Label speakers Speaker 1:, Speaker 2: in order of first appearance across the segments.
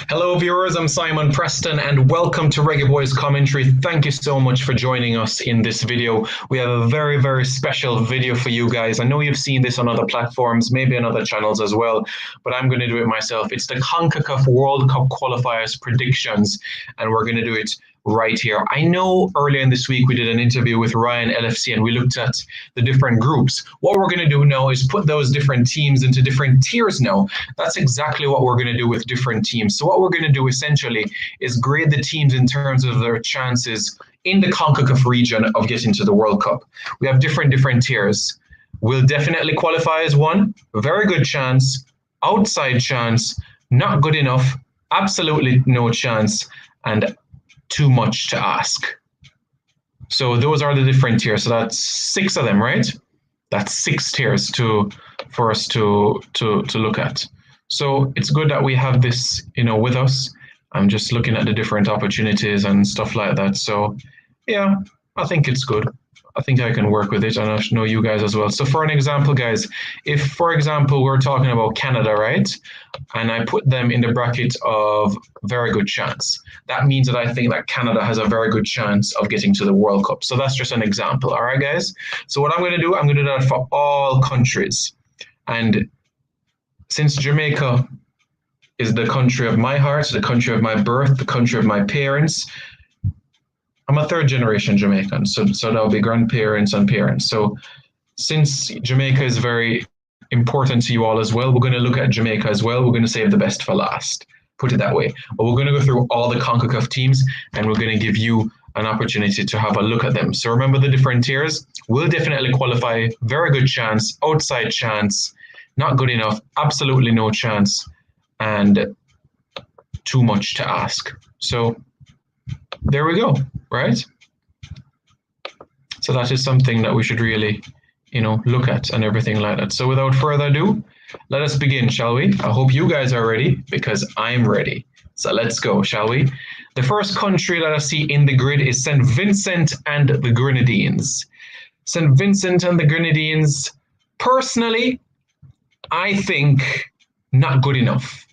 Speaker 1: Hello viewers, I'm Simon Preston and welcome to Reggaeboyz Commentary. Thank you so much for joining us in this video. We have a very special video for you guys. I know you've seen this on other platforms, maybe on other channels as well, but I'm going to do it myself. It's the CONCACAF World Cup Qualifiers predictions, and we're going to do it right here. I know earlier in this week we did an interview with Ryan LFC and we looked at the different groups. What we're going to do now is put those different teams into different tiers now. That's exactly what we're going to do with different teams. So what we're going to do essentially is grade the teams in terms of their chances in the CONCACAF region of getting to the World Cup. We have different tiers. Will definitely qualify as one, very good chance, outside chance, not good enough, absolutely no chance, and too much to ask. So those are the different tiers. So that's 6 of them, right? That's 6 tiers for us to look at. So it's good that we have this, with us. I'm just looking at the different opportunities and stuff like that. So yeah, I think it's good. I think I can work with it, and I know you guys as well. So for an example, guys, if, for example, we're talking about Canada, right? And I put them in the bracket of very good chance. That means that I think that Canada has a very good chance of getting to the World Cup. So that's just an example. All right, guys? So what I'm going to do, I'm going to do that for all countries. And since Jamaica is the country of my heart, the country of my birth, the country of my parents, I'm a 3rd generation Jamaican, so that'll be grandparents and parents. So since Jamaica is very important to you all as well, we're going to look at Jamaica as well. We're going to save the best for last, put it that way. But we're going to go through all the CONCACAF teams, and we're going to give you an opportunity to have a look at them. So remember the different tiers. We'll definitely qualify, very good chance, outside chance, not good enough, absolutely no chance, and too much to ask. So there we go, right? So that is something that we should really, look at and everything like that. So without further ado, let us begin, shall we? I hope you guys are ready because I'm ready. So let's go, shall we? The first country that I see in the grid is St. Vincent and the Grenadines. St. Vincent and the Grenadines, personally, I think not good enough.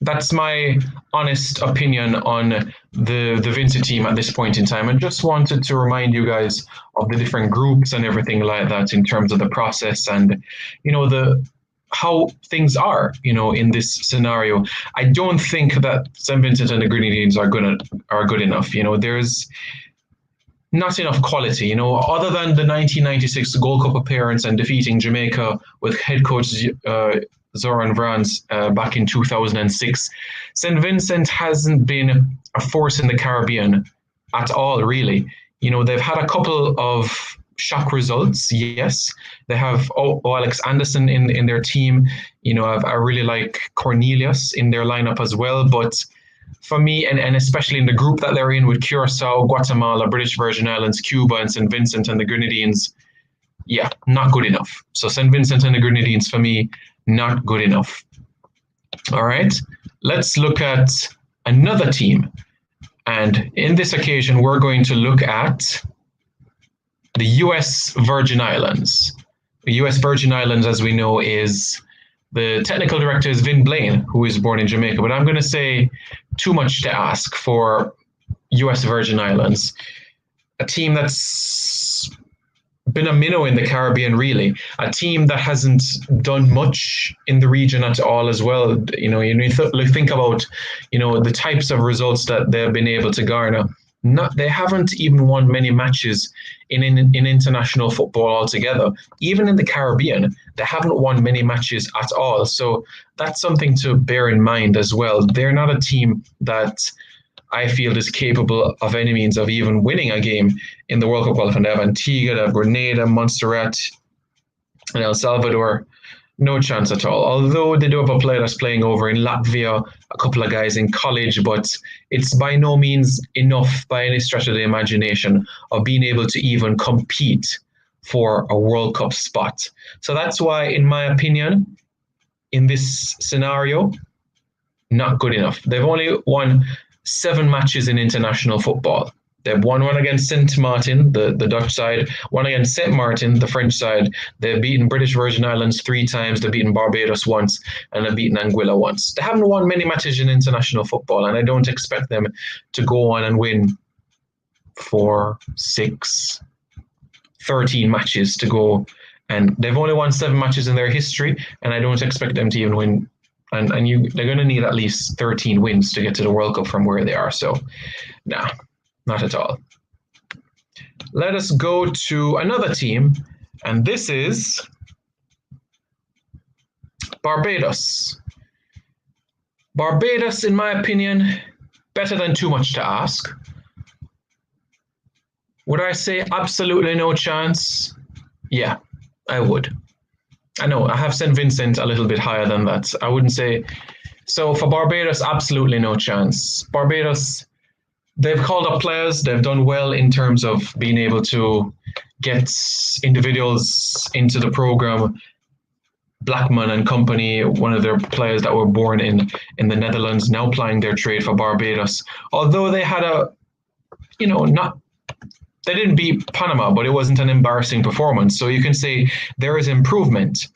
Speaker 1: That's my honest opinion on the Vincent team at this point in time. I just wanted to remind you guys of the different groups and everything like that in terms of the process and, how things are, in this scenario. I don't think that St. Vincent and the Grenadines are good enough. There's not enough quality, other than the 1996 Gold Cup appearance and defeating Jamaica with head coach Zoran Vrans back in 2006. St. Vincent hasn't been a force in the Caribbean at all, really. They've had a couple of shock results, yes. They have Alex Anderson in their team. I really like Cornelius in their lineup as well. But for me, and especially in the group that they're in with Curacao, Guatemala, British Virgin Islands, Cuba, and St. Vincent and the Grenadines, yeah, not good enough. So St. Vincent and the Grenadines, for me, not good enough. All right, let's look at another team. And in this occasion, we're going to look at the US Virgin Islands. The US Virgin Islands, as we know, is the technical director is Vin Blaine, who is born in Jamaica. But I'm going to say too much to ask for US Virgin Islands. A team that's been a minnow in the Caribbean, really. A team that hasn't done much in the region at all as well. You think about, the types of results that they've been able to garner. They haven't even won many matches in international football altogether. Even in the Caribbean, they haven't won many matches at all. So that's something to bear in mind as well. They're not a team that I feel is capable of any means of even winning a game in the World Cup qualifier. They have Antigua, they have Grenada, Montserrat, and El Salvador. No chance at all. Although they do have a player that's playing over in Latvia, a couple of guys in college, but it's by no means enough by any stretch of the imagination of being able to even compete for a World Cup spot. So that's why, in my opinion, in this scenario, not good enough. They've only won 7 matches in international football. They have won one against Saint Martin, the Dutch side, one against Saint Martin, the French side. They've beaten British Virgin Islands 3 times, they've beaten Barbados once, and they've beaten Anguilla once. They haven't won many matches in international football, and I don't expect them to go on and win 4, 6, 13 matches to go. And they've only won 7 matches in their history, and I don't expect them to even win. And they're going to need at least 13 wins to get to the World Cup from where they are. So, nah. Not at all. Let us go to another team, and this is Barbados. Barbados, in my opinion, better than too much to ask. Would I say absolutely no chance? Yeah, I would. I know, I have St. Vincent a little bit higher than that. I wouldn't say. So for Barbados, absolutely no chance. Barbados, they've called up players. They've done well in terms of being able to get individuals into the program. Blackman and company, one of their players that were born in the Netherlands, now plying their trade for Barbados. Although they had they didn't beat Panama, but it wasn't an embarrassing performance. So you can say there is improvement,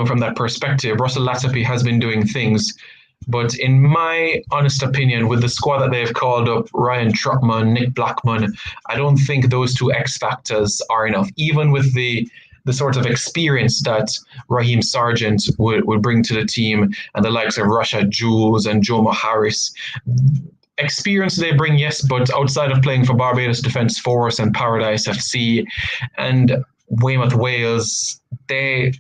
Speaker 1: from that perspective. Russell Latapy has been doing things. But in my honest opinion, with the squad that they've called up, Ryan Trotman, Nick Blackman, I don't think those 2 X factors are enough. Even with the sort of experience that Raheem Sargent would bring to the team, and the likes of Rasha Jules and Jomo Harris. Experience they bring, yes, but outside of playing for Barbados Defence Force and Paradise FC and Weymouth Wales, I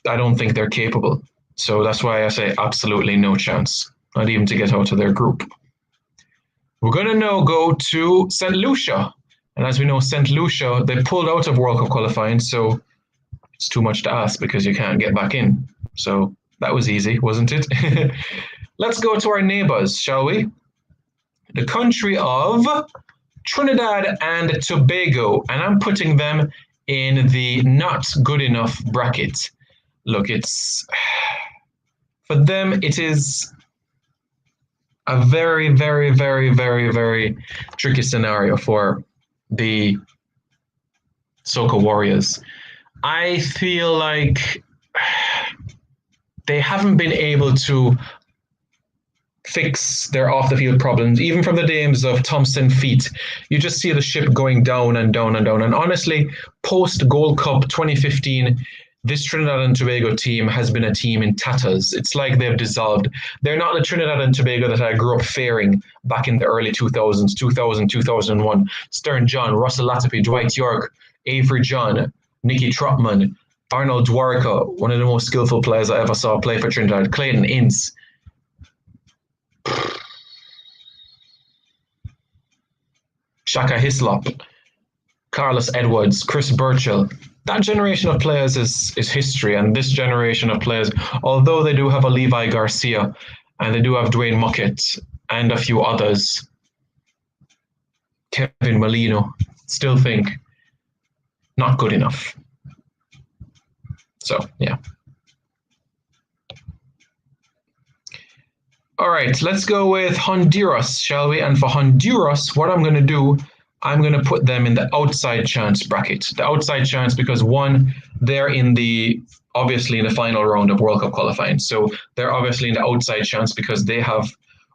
Speaker 1: don't think they're capable. So that's why I say absolutely no chance, not even to get out of their group. We're going to now go to St. Lucia. And as we know, St. Lucia, they pulled out of World Cup qualifying, so it's too much to ask because you can't get back in. So that was easy, wasn't it? Let's go to our neighbours, shall we? The country of Trinidad and Tobago. And I'm putting them in the not good enough bracket. Look, for them, it is a very, very, very, very, very tricky scenario for the Soca Warriors. I feel like they haven't been able to fix their off-the-field problems, even from the days of Thompson Feet. You just see the ship going down and down and down. And honestly, post-Gold Cup 2015, this Trinidad and Tobago team has been a team in tatters. It's like they've dissolved. They're not the Trinidad and Tobago that I grew up fearing back in the early 2000s, 2000, 2001. Stern John, Russell Latapy, Dwight York, Avery John, Nicky Trotman, Arnold Dwarka, one of the most skillful players I ever saw play for Trinidad, Clayton Ince. Shaka Hislop, Carlos Edwards, Chris Burchill. That generation of players is history, and this generation of players, although they do have a Levi Garcia and they do have Dwayne Muckett and a few others, Kevin Molino, still think not good enough. So, yeah. All right, let's go with Honduras, shall we? And for Honduras, what I'm going to do, I'm going to put them in the outside chance bracket. The outside chance because, one, they're obviously in the final round of World Cup qualifying. So they're obviously in the outside chance because they have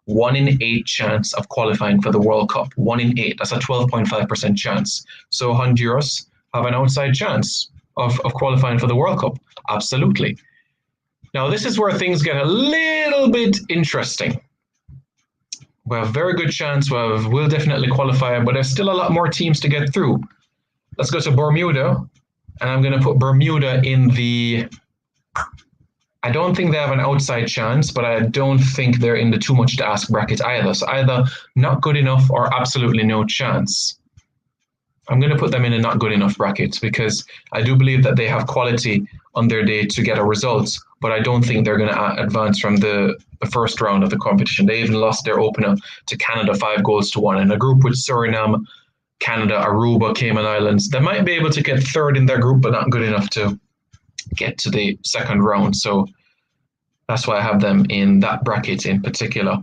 Speaker 1: 1 in 8 chance of qualifying for the World Cup. 1 in 8, that's a 12.5% chance. So Honduras have an outside chance of qualifying for the World Cup. Absolutely. Now, this is where things get a little bit interesting. We have a very good chance. We'll definitely qualify, but there's still a lot more teams to get through. Let's go to Bermuda, and I'm going to put Bermuda in the... I don't think they have an outside chance, but I don't think they're in the too much to ask bracket either. So either not good enough or absolutely no chance. I'm going to put them in a not good enough bracket because I do believe that they have quality on their day to get a result, but I don't think they're going to advance from the first round of the competition. They even lost their opener to Canada 5-1 in a group with Suriname, Canada, Aruba, Cayman Islands. They might be able to get third in their group, but not good enough to get to the second round. So that's why I have them in that bracket in particular.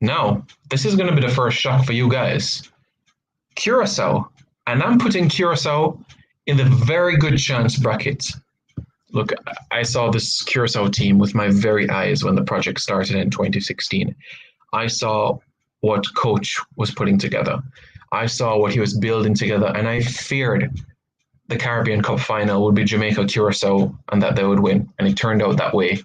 Speaker 1: Now, this is going to be the first shock for you guys. Curacao, and I'm putting Curacao in the very good chance bracket. Look, I saw this Curacao team with my very eyes when the project started in 2016. I saw what coach was putting together. I saw what he was building together, and I feared the Caribbean Cup final would be Jamaica Curacao and that they would win. And it turned out that way.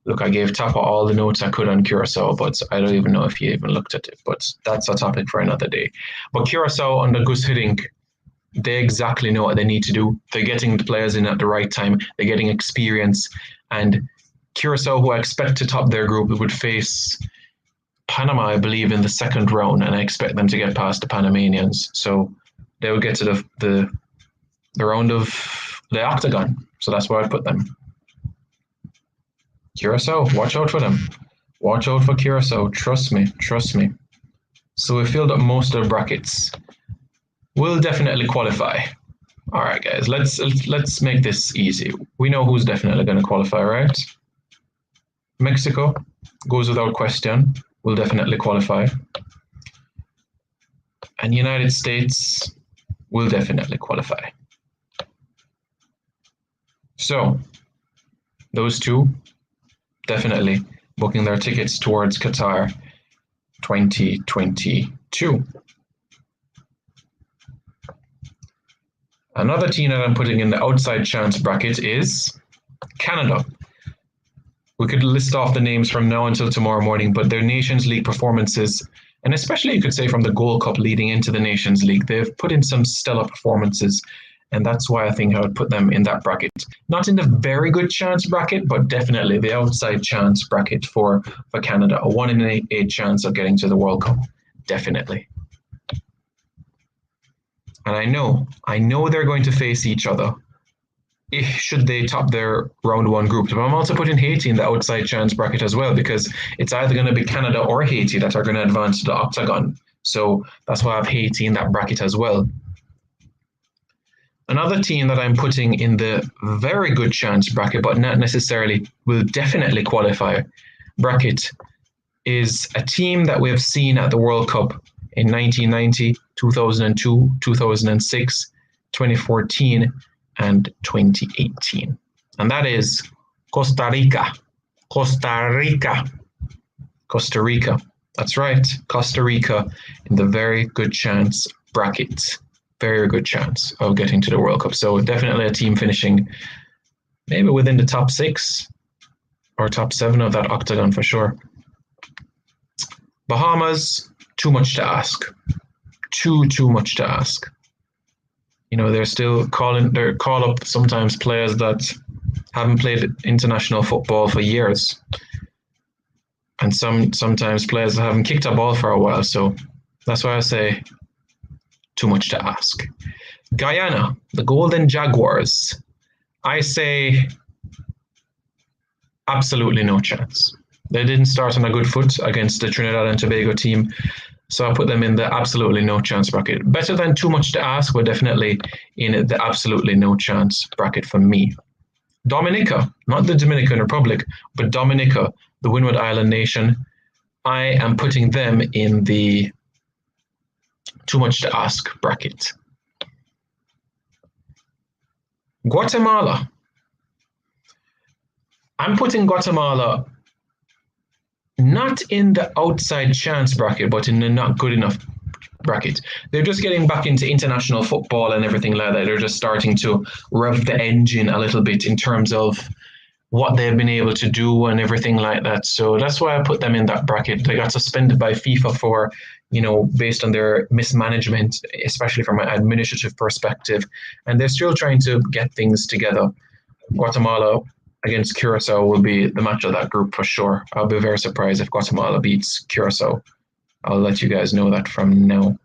Speaker 1: Look, I gave Tapa all the notes I could on Curacao, but I don't even know if he even looked at it. But that's a topic for another day. But Curacao under Gus Hiddink, they exactly know what they need to do. They're getting the players in at the right time. They're getting experience. And Curacao, who I expect to top their group, would face Panama, I believe, in the second round. And I expect them to get past the Panamanians. So they will get to the round of the octagon. So that's where I'd put them. Curacao, watch out for them. Watch out for Curacao. Trust me. So we filled up most of the brackets. We'll definitely qualify. All right, guys, let's make this easy. We know who's definitely going to qualify, right? Mexico goes without question. Will definitely qualify. And United States will definitely qualify. So those two definitely booking their tickets towards Qatar 2022. Another team that I'm putting in the outside chance bracket is Canada. We could list off the names from now until tomorrow morning, but their Nations League performances, and especially you could say from the Gold Cup leading into the Nations League, they've put in some stellar performances, and that's why I think I would put them in that bracket. Not in the very good chance bracket, but definitely the outside chance bracket for Canada. A 1 in 8 chance of getting to the World Cup, definitely. And I know they're going to face each other should they top their round 1 group. But I'm also putting Haiti in the outside chance bracket as well, because it's either going to be Canada or Haiti that are going to advance to the octagon. So that's why I have Haiti in that bracket as well. Another team that I'm putting in the very good chance bracket, but not necessarily will definitely qualify bracket, is a team that we have seen at the World Cup in 1990, 2002, 2006, 2014, and 2018. And that is Costa Rica. Costa Rica. That's right. Costa Rica in the very good chance bracket. Very good chance of getting to the World Cup. So definitely a team finishing maybe within the top 6 or top 7 of that octagon for sure. Bahamas, too much to ask. Too much to ask. You know, they're still call up sometimes players that haven't played international football for years. And sometimes players that haven't kicked a ball for a while. So that's why I say too much to ask. Guyana, the Golden Jaguars. I say absolutely no chance. They didn't start on a good foot against the Trinidad and Tobago team. So I put them in the absolutely no chance bracket. Better than too much to ask, but definitely in the absolutely no chance bracket for me. Dominica, not the Dominican Republic, but Dominica, the Windward Island nation. I am putting them in the too much to ask bracket. Guatemala. I'm putting Guatemala not in the outside chance bracket, but in the not good enough bracket. They're just getting back into international football and everything like that. They're just starting to rev the engine a little bit in terms of what they've been able to do and everything like that. So that's why I put them in that bracket. They got suspended by FIFA for, based on their mismanagement, especially from an administrative perspective. And they're still trying to get things together. Guatemala against Curacao will be the match of that group for sure. I'll be very surprised if Guatemala beats Curacao. I'll let you guys know that from now.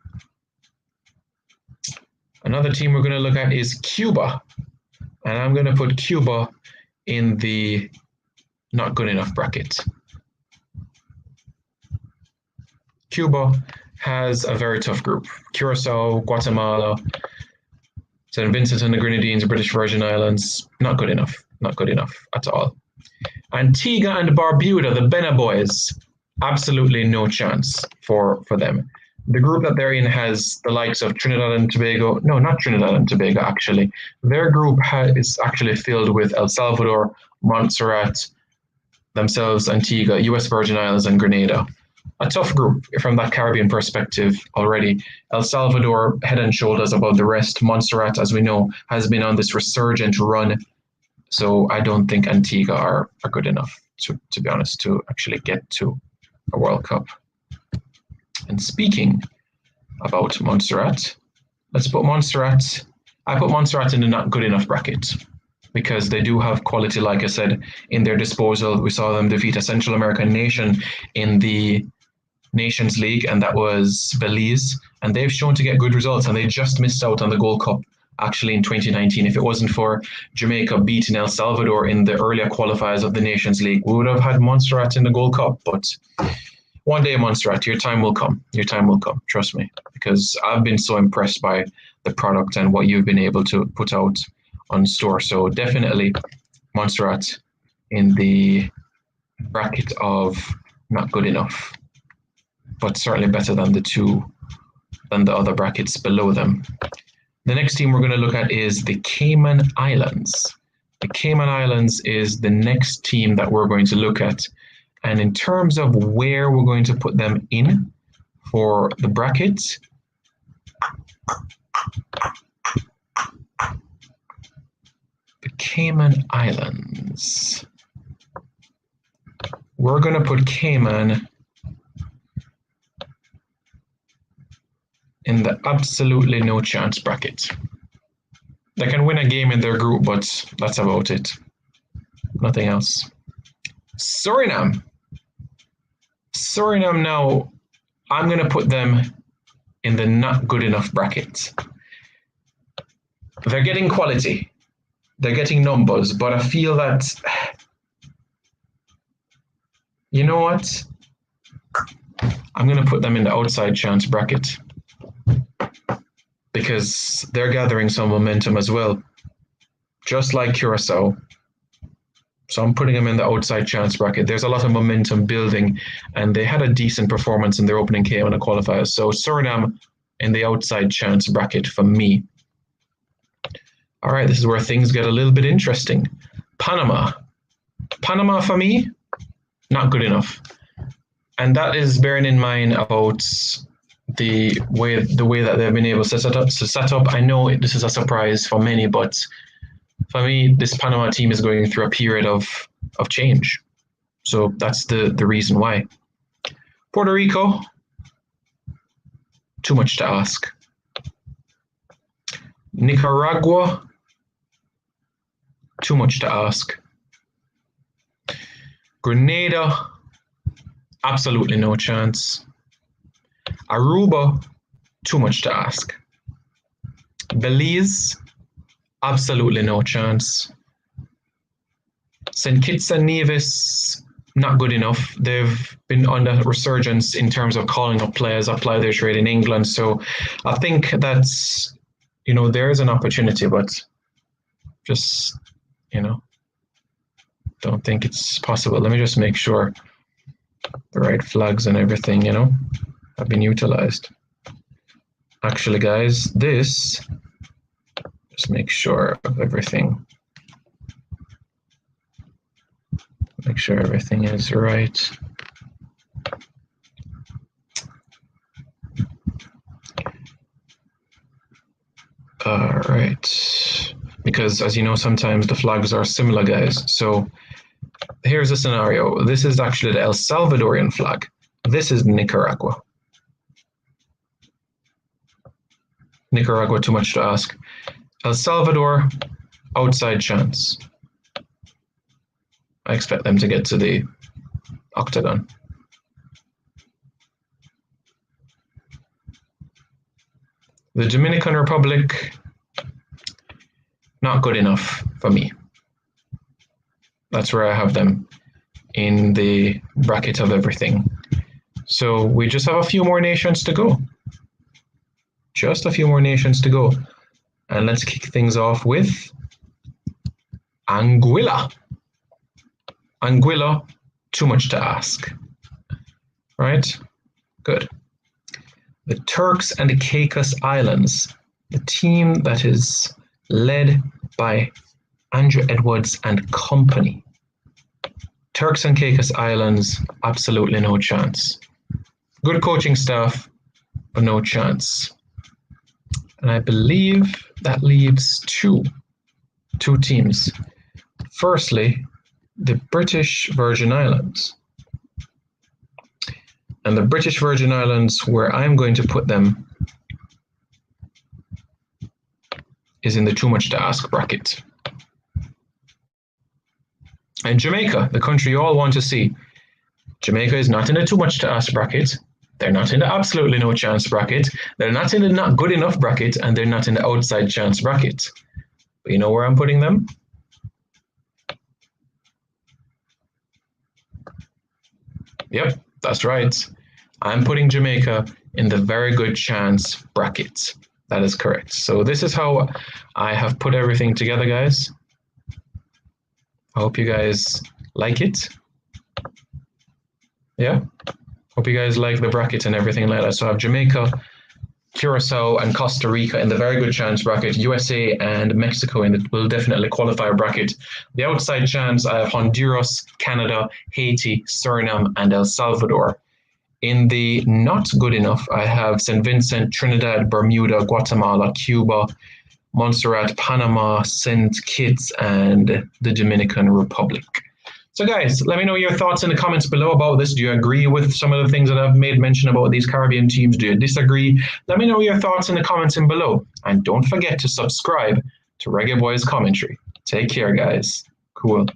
Speaker 1: Another team we're going to look at is Cuba. And I'm going to put Cuba in the not good enough bracket. Cuba has a very tough group. Curacao, Guatemala, St. Vincent and the Grenadines, British Virgin Islands, not good enough. Not good enough at all. Antigua and Barbuda, the Benin Boys. absolutely no chance for them. The group that they're in has the likes of Trinidad and Tobago. No, not Trinidad and Tobago, actually. Their group is actually filled with El Salvador, Montserrat, themselves, Antigua, US Virgin Islands, and Grenada. A tough group from that Caribbean perspective already. El Salvador, head and shoulders above the rest. Montserrat, as we know, has been on this resurgent run. So I don't think Antigua are good enough, to be honest, to actually get to a World Cup. And speaking about Montserrat, let's put Montserrat. I put Montserrat in the not good enough bracket because they do have quality, like I said, in their disposal. We saw them defeat a Central American nation in the Nations League, and that was Belize. And they've shown to get good results, and they just missed out on the Gold Cup actually in 2019. If it wasn't for Jamaica beating El Salvador in the earlier qualifiers of the Nations League, we would have had Montserrat in the Gold Cup. But one day, Montserrat, your time will come. Your time will come, trust me, because I've been so impressed by the product and what you've been able to put out on store. So definitely Montserrat in the bracket of not good enough, but certainly better than the other brackets below them. The next team we're going to look at is the Cayman Islands. The Cayman Islands is the next team that we're going to look at. And in terms of where we're going to put them in for the bracket, the Cayman Islands, we're going to put Cayman in the absolutely no chance bracket. They can win a game in their group, but that's about it. Nothing else. Suriname. Suriname now, I'm going to put them in the not good enough bracket. They're getting quality. They're getting numbers, but I feel that, you know what? I'm going to put them in the outside chance bracket because they're gathering some momentum as well, just like Curacao. So I'm putting them in the outside chance bracket. There's a lot of momentum building, and they had a decent performance in their opening game in the qualifiers. So Suriname in the outside chance bracket for me. All right, this is where things get a little bit interesting. Panama. Panama for me, not good enough. And that is bearing in mind about the way that they've been able to set up. I know this is a surprise for many, but for me, this Panama team is going through a period of change. So that's the reason why. Puerto Rico, too much to ask. Nicaragua, too much to ask. Grenada, absolutely no chance. Aruba, too much to ask. Belize, absolutely no chance. St. Kitts and Nevis, not good enough. They've been on the resurgence in terms of calling up players, apply their trade in England. So I think that's, there is an opportunity, but just, don't think it's possible. Let me just make sure the right flags and everything, have been utilized. Actually, guys, just make sure of everything. Make sure everything is right. All right. Because as you know, sometimes the flags are similar, guys. So here's a scenario. This is actually the El Salvadorian flag. This is Nicaragua. Nicaragua, too much to ask. El Salvador, outside chance. I expect them to get to the octagon. The Dominican Republic, not good enough for me. That's where I have them in the bracket of everything. So we just have a few more nations to go. Just a few more nations to go. And let's kick things off with Anguilla. Anguilla, too much to ask. right? Good. The Turks and the Caicos Islands, the team that is led by Andrew Edwards and company. Turks and Caicos Islands, absolutely no chance. Good coaching staff, but no chance. And I believe that leaves two teams. Firstly, the British Virgin Islands. And the British Virgin Islands, where I'm going to put them, is in the too much to ask bracket. And Jamaica, the country you all want to see. Jamaica is not in the too much to ask bracket. They're not in the absolutely no chance bracket. They're not in the not good enough bracket, and they're not in the outside chance bracket. But you know where I'm putting them? Yep, that's right. I'm putting Jamaica in the very good chance bracket. That is correct. So this is how I have put everything together, guys. I hope you guys like it. Yeah. Hope you guys like the bracket and everything like that. So I have Jamaica, Curacao, and Costa Rica in the very good chance bracket. USA and Mexico in the will definitely qualify bracket. The outside chance, I have Honduras, Canada, Haiti, Suriname, and El Salvador. In the not good enough, I have St. Vincent, Trinidad, Bermuda, Guatemala, Cuba, Montserrat, Panama, St. Kitts, and the Dominican Republic. So guys, let me know your thoughts in the comments below about this. Do you agree with some of the things that I've made mention about these Caribbean teams? Do you disagree? Let me know your thoughts in the comments below. And don't forget to subscribe to Reggae Boyz Commentary. Take care, guys. Cool.